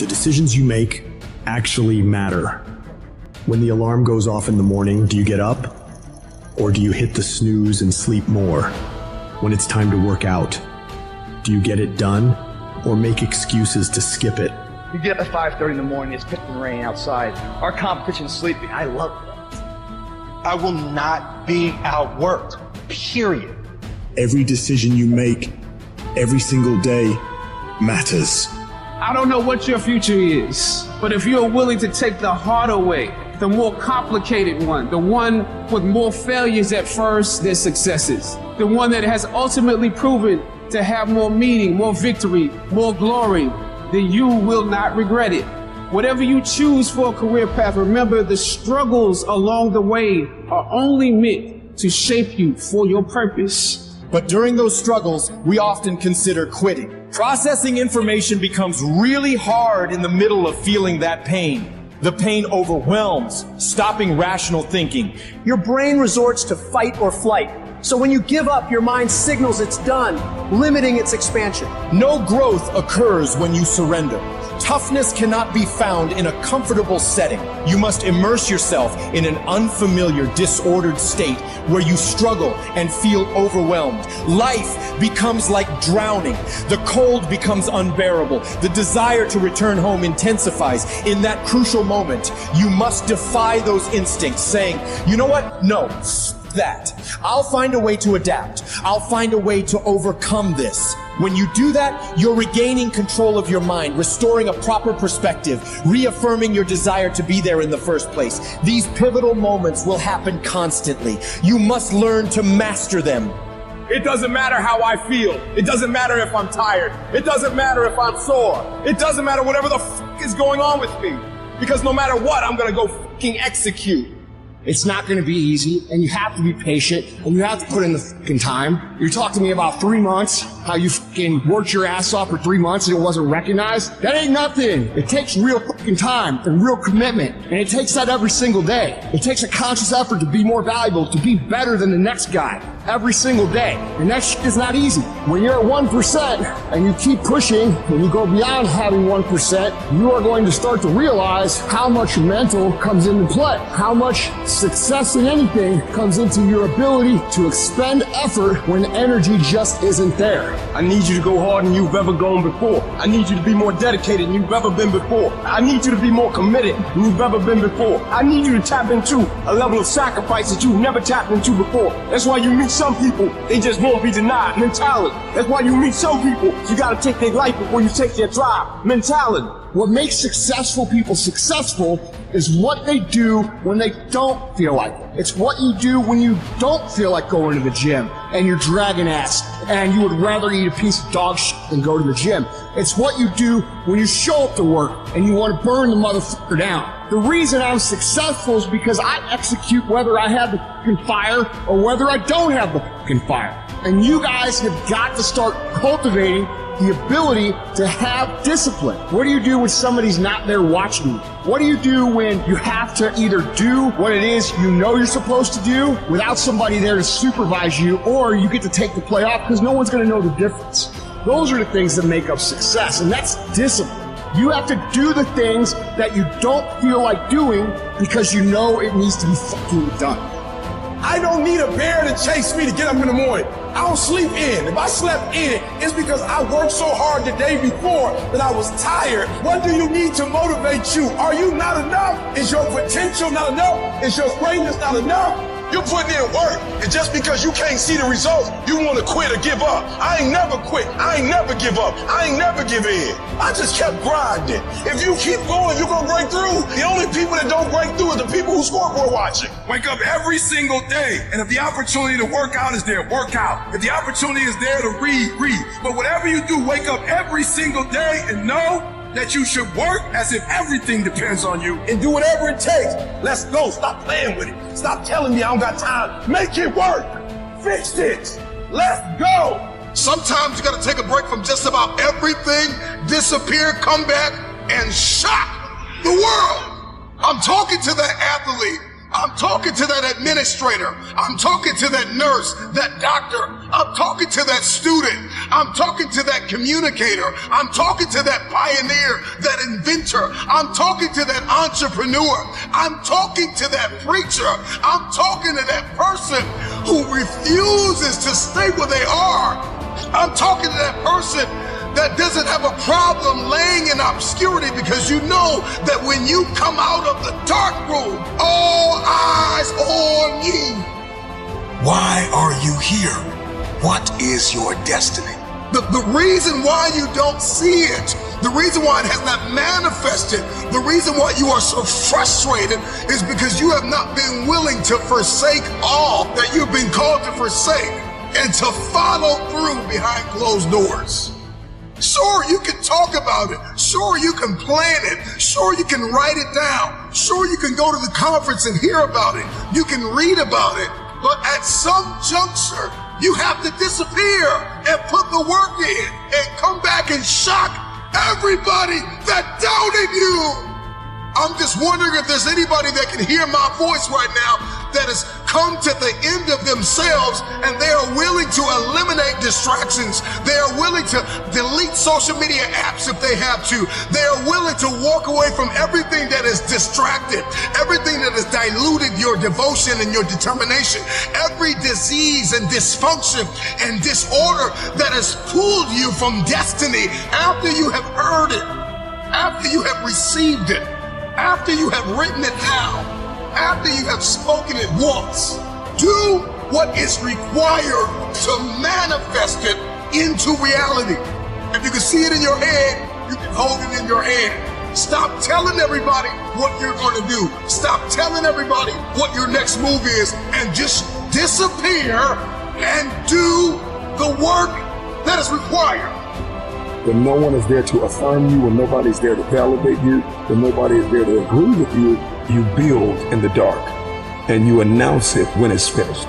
The decisions you make actually matter. When the alarm goes off in the morning, do you get up? Or do you hit the snooze and sleep more? When it's time to work out, do you get it done or make excuses to skip it? You get up at 5:30 in the morning, it's pissing rain outside. Our competition's sleeping. I love that. I will not be outworked, period. Every decision you make, every single day, matters. I don't know what your future is, but if you're willing to take the harder way, the more complicated one, the one with more failures at first than successes, the one that has ultimately proven to have more meaning, more victory, more glory, then you will not regret it. Whatever you choose for a career path, remember the struggles along the way are only meant to shape you for your purpose. But during those struggles, we often consider quitting. Processing information becomes really hard in the middle of feeling that pain. The pain overwhelms, stopping rational thinking. Your brain resorts to fight or flight. So when you give up, your mind signals it's done, limiting its expansion. No growth occurs when you surrender. Toughness cannot be found in a comfortable setting. You must immerse yourself in an unfamiliar, disordered state where you struggle and feel overwhelmed. Life becomes like drowning. The cold becomes unbearable. The desire to return home intensifies. In that crucial moment, you must defy those instincts, saying, you know what? No. That. I'll find a way to adapt. I'll find a way to overcome this. When you do that, you're regaining control of your mind, restoring a proper perspective, reaffirming your desire to be there in the first place. These pivotal moments will happen constantly. You must learn to master them. It doesn't matter how I feel. It doesn't matter if I'm tired. It doesn't matter if I'm sore. It doesn't matter whatever the is going on with me. Because no matter what, I'm gonna go execute. It's not going to be easy, and you have to be patient, and you have to put in the time. You're talking to me about 3 months, how you worked your ass off for 3 months and it wasn't recognized. That ain't nothing. It takes real time and real commitment, and it takes that every single day. It takes a conscious effort to be more valuable, to be better than the next guy every single day, and that shit is not easy. When you're at 1% and you keep pushing, and you go beyond having 1%, you are going to start to realize how much mental comes into play, how much success in anything comes into your ability to expend effort when energy just isn't there. I need you to go harder than you've ever gone before. I need you to be more dedicated than you've ever been before. I need you to be more committed than you've ever been before. I need you to tap into a level of sacrifice that you've never tapped into before. That's why you meet some people, they just won't be denied mentality. That's why you meet some people, you gotta take their life before you take their drive mentality. What makes successful people successful is what they do when they don't feel like it. It's what you do when you don't feel like going to the gym and you're dragging ass and you would rather eat a piece of dog shit than go to the gym. It's what you do when you show up to work and you want to burn the motherfucker down. The reason I'm successful is because I execute whether I have the fucking fire or whether I don't have the fucking fire. And you guys have got to start cultivating the ability to have discipline. What do you do when somebody's not there watching you? What do you do when you have to either do what it is you know you're supposed to do without somebody there to supervise you, or you get to take the play off because no one's going to know the difference? Those are the things that make up success, and that's discipline. You have to do the things that you don't feel like doing because you know it needs to be fucking done. I don't need a bear to chase me to get up in the morning. I don't sleep in. If I slept in, it's because I worked so hard the day before that I was tired. What do you need to motivate you? Are you not enough? Is your potential not enough? Is your greatness not enough? You're putting in work, and just because you can't see the results, you want to quit or give up. I ain't never quit. I ain't never give up. I ain't never give in. I just kept grinding. If you keep going, you're going to break through. The only people that don't break through are the people who scoreboard watching. Wake up every single day, and if the opportunity to work out is there, work out. If the opportunity is there to read, read. But whatever you do, wake up every single day and know that you should work as if everything depends on you and do whatever it takes. Let's go. Stop playing with it. Stop telling me I don't got time. Make it work. Fix it. Let's go. Sometimes you got to take a break from just about everything, disappear, come back, and shock the world. I'm talking to that athlete. I'm talking to that administrator. I'm talking to that nurse, that doctor. I'm talking to that student. I'm talking to that communicator. I'm talking to that pioneer, that inventor. I'm talking to that entrepreneur. I'm talking to that preacher. I'm talking to that person who refuses to stay where they are. I'm talking to that person that doesn't have a problem laying in obscurity, because you know that when you come out of the dark room, all eyes on you. Why are you here? What is your destiny? The reason why you don't see it, the reason why it has not manifested, the reason why you are so frustrated is because you have not been willing to forsake all that you've been called to forsake and to follow through behind closed doors. Sure, you can talk about it. Sure, you can plan it. Sure, you can write it down. Sure, you can go to the conference and hear about it. You can read about it. But at some juncture, you have to disappear and put the work in and come back and shock everybody that doubted you. I'm just wondering if there's anybody that can hear my voice right now that has come to the end of themselves and they are willing to eliminate distractions. They are willing to delete social media apps if they have to. They are willing to walk away from everything that is distracted, everything that has diluted your devotion and your determination, every disease and dysfunction and disorder that has pulled you from destiny after you have heard it, after you have received it, after you have written it down, after you have spoken it once. Do what is required to manifest it into reality. If you can see it in your head, you can hold it in your hand. Stop telling everybody what you're going to do. Stop telling everybody what your next move is, and just disappear and do the work that is required. When no one is there to affirm you, when nobody's there to validate you, when nobody is there to agree with you, you build in the dark and you announce it when it's finished.